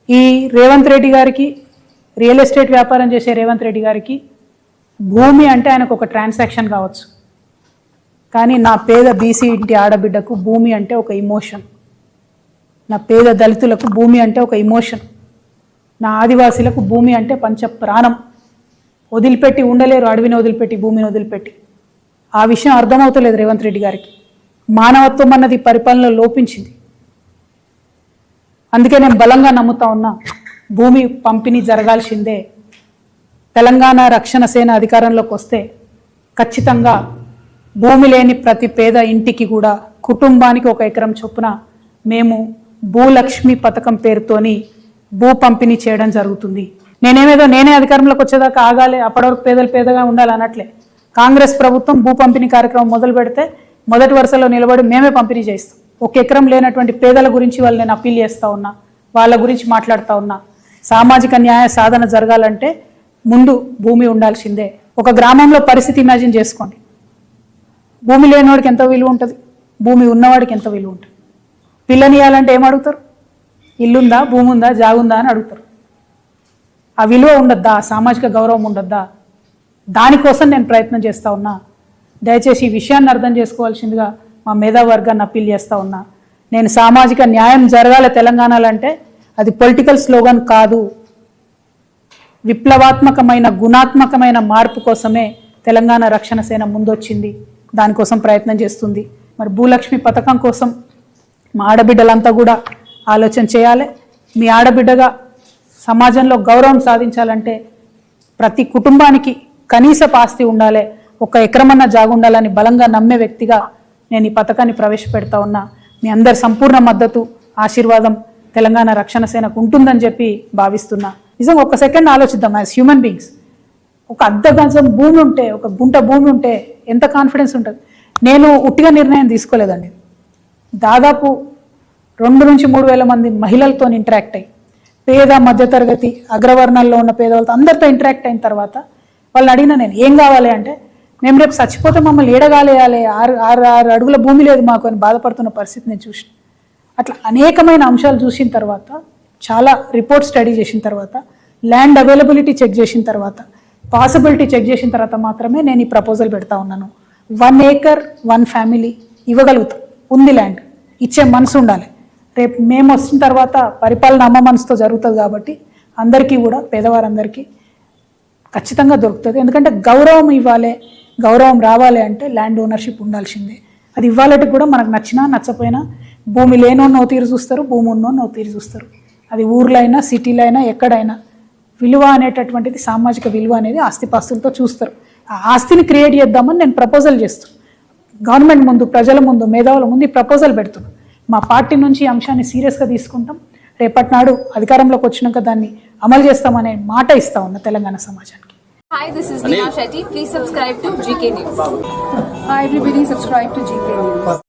ఈ రేవంత్ రెడ్డి గారికి, real estate వ్యాపారం చేసే రేవంత్ రెడ్డి గారికి భూమి అంటే ఆయనకు ఒక ట్రాన్సాక్షన్ కావచ్చు, కానీ నా పేద బీసీ ఇంటి ఆడబిడ్డకు భూమి అంటే ఒక ఇమోషన్. నా పేద దళితులకు భూమి అంటే ఒక ఇమోషన్. నా ఆదివాసీలకు భూమి అంటే పంచ ప్రాణం. వదిలిపెట్టి ఉండలేరు, అడవిని వదిలిపెట్టి, భూమిని వదిలిపెట్టి. ఆ విషయం అర్థమవుతలేదు రేవంత్ రెడ్డి గారికి. మానవత్వం అన్నది పరిపాలనలో లోపించింది. అందుకే నేను బలంగా నమ్ముతా ఉన్నా, భూమి పంపిణీ జరగాల్సిందే. తెలంగాణ రక్షణ సేన అధికారంలోకి వస్తే ఖచ్చితంగా భూమి లేని ప్రతి పేద ఇంటికి కూడా కుటుంబానికి 1 ఎకరం చొప్పున మేము భూలక్ష్మి పథకం పేరుతోని భూ పంపిణీ చేయడం జరుగుతుంది. నేనే అధికారంలోకి వచ్చేదాకా ఆగాలి, అప్పటి వరకు పేదలు పేదగా ఉండాలి అనట్లే. కాంగ్రెస్ ప్రభుత్వం భూ పంపిణీ కార్యక్రమం మొదలు పెడితే మొదటి వరుసలో నిలబడి మేమే పంపిణీ చేస్తాం. 1 ఎకరం లేనటువంటి పేదల గురించి వాళ్ళు నేను అప్పీల్ చేస్తూ ఉన్నా, వాళ్ళ గురించి మాట్లాడుతూ ఉన్నా. సామాజిక న్యాయ సాధన జరగాలంటే ముందు భూమి ఉండాల్సిందే. ఒక గ్రామంలో పరిస్థితి ఇమాజిన్ చేసుకోండి. భూమి లేనివాడికి ఎంత విలువ ఉంటుంది, భూమి ఉన్నవాడికి ఎంత విలువ ఉంటుంది. పిల్లనియాలంటే ఏం అడుగుతారు? ఇల్లుందా, భూమి ఉందా, జాగుందా అని అడుగుతారు. ఆ విలువ ఉండద్దా, సామాజిక గౌరవం ఉండద్దా? దానికోసం నేను ప్రయత్నం చేస్తూ ఉన్నా. దయచేసి ఈ విషయాన్ని అర్థం చేసుకోవాల్సిందిగా మా మేధావర్గాన్ని అప్పీల్ చేస్తూ ఉన్నా. నేను సామాజిక న్యాయం జరగాలి తెలంగాణలో అంటే అది పొలిటికల్ స్లోగన్ కాదు, విప్లవాత్మకమైన గుణాత్మకమైన మార్పు కోసమే తెలంగాణ రక్షణ సేన ముందొచ్చింది. దానికోసం ప్రయత్నం చేస్తుంది. మరి భూలక్ష్మి పథకం కోసం మా ఆడబిడ్డలంతా కూడా ఆలోచన చేయాలి. మీ ఆడబిడ్డగా సమాజంలో గౌరవం సాధించాలంటే ప్రతి కుటుంబానికి కనీసపు ఆస్తి ఉండాలి, 1 ఎకరమన్న జాగు ఉండాలని బలంగా నమ్మే వ్యక్తిగా నేను ఈ పథకాన్ని ప్రవేశపెడతా ఉన్నా. మీ అందరి సంపూర్ణ మద్దతు, ఆశీర్వాదం తెలంగాణ రక్షణ సేనకు ఉంటుందని చెప్పి భావిస్తున్నా. నిజంగా 1 సెకండ్ ఆలోచిద్దాం. యాజ్ హ్యూమన్ బీయింగ్స్, 1 అర్ధ గజం భూమి ఉంటే, 1 గుంట భూమి ఉంటే ఎంత కాన్ఫిడెన్స్ ఉంటుంది. నేను ఉట్టిగా నిర్ణయం తీసుకోలేదండి. దాదాపు 2 నుంచి 3 వేల మంది మహిళలతో ఇంటరాక్ట్ అయ్యి, పేద మధ్యతరగతి అగ్రవర్ణాల్లో ఉన్న పేదవాళ్ళతో అందరితో ఇంటరాక్ట్ అయిన తర్వాత వాళ్ళని అడిగినా, నేను ఏం కావాలి అంటే, మేము రేపు చచ్చిపోతే మమ్మల్ని ఏడగాలేయాలి, 6 అడుగుల భూమి లేదు మాకు అని బాధపడుతున్న పరిస్థితి నేను చూసిన. అట్లా అనేకమైన అంశాలు చూసిన తర్వాత, చాలా రిపోర్ట్ స్టడీ చేసిన తర్వాత, ల్యాండ్ అవైలబిలిటీ చెక్ చేసిన తర్వాత, పాసిబిలిటీ చెక్ చేసిన తర్వాత మాత్రమే నేను ఈ ప్రపోజల్ పెడతా ఉన్నాను. 1 ఏకర్ 1 ఫ్యామిలీ ఇవ్వగలుగుతాం. ఉంది ల్యాండ్, ఇచ్చే మనసు ఉండాలి. రేపు మేము వచ్చిన తర్వాత పరిపాలన అమ్మ మనసుతో జరుగుతుంది కాబట్టి అందరికీ కూడా, పేదవారందరికీ ఖచ్చితంగా దొరుకుతుంది. ఎందుకంటే గౌరవం ఇవ్వాలి, గౌరవం రావాలి అంటే ల్యాండ్ ఓనర్షిప్ ఉండాల్సిందే. అది ఇవ్వాలంటే కూడా మనకు నచ్చినా నచ్చపోయినా భూమి లేనో తీరు చూస్తారు, భూమి ఉన్నో తీరు చూస్తారు. అది ఊర్లో అయినా, సిటీలో అయినా, ఎక్కడైనా విలువ అనేటటువంటిది, సామాజిక విలువ అనేది ఆస్తిపాస్తులతో చూస్తారు. ఆ ఆస్తిని క్రియేట్ చేద్దామని నేను ప్రపోజల్ చేస్తాను. గవర్నమెంట్ ముందు, ప్రజల ముందు, మేధావుల ముందు ఈ ప్రపోజల్ పెడుతున్నాం. మా పార్టీ నుంచి ఈ అంశాన్ని సీరియస్గా తీసుకుంటాం. రేపటి నాడు అధికారంలోకి వచ్చినాక దాన్ని అమలు చేస్తామనే మాట ఇస్తా ఉన్నా తెలంగాణ సమాజానికి. Hi, this is Neha Shetty. Please subscribe to GK News. Hi everybody, subscribe to GK News.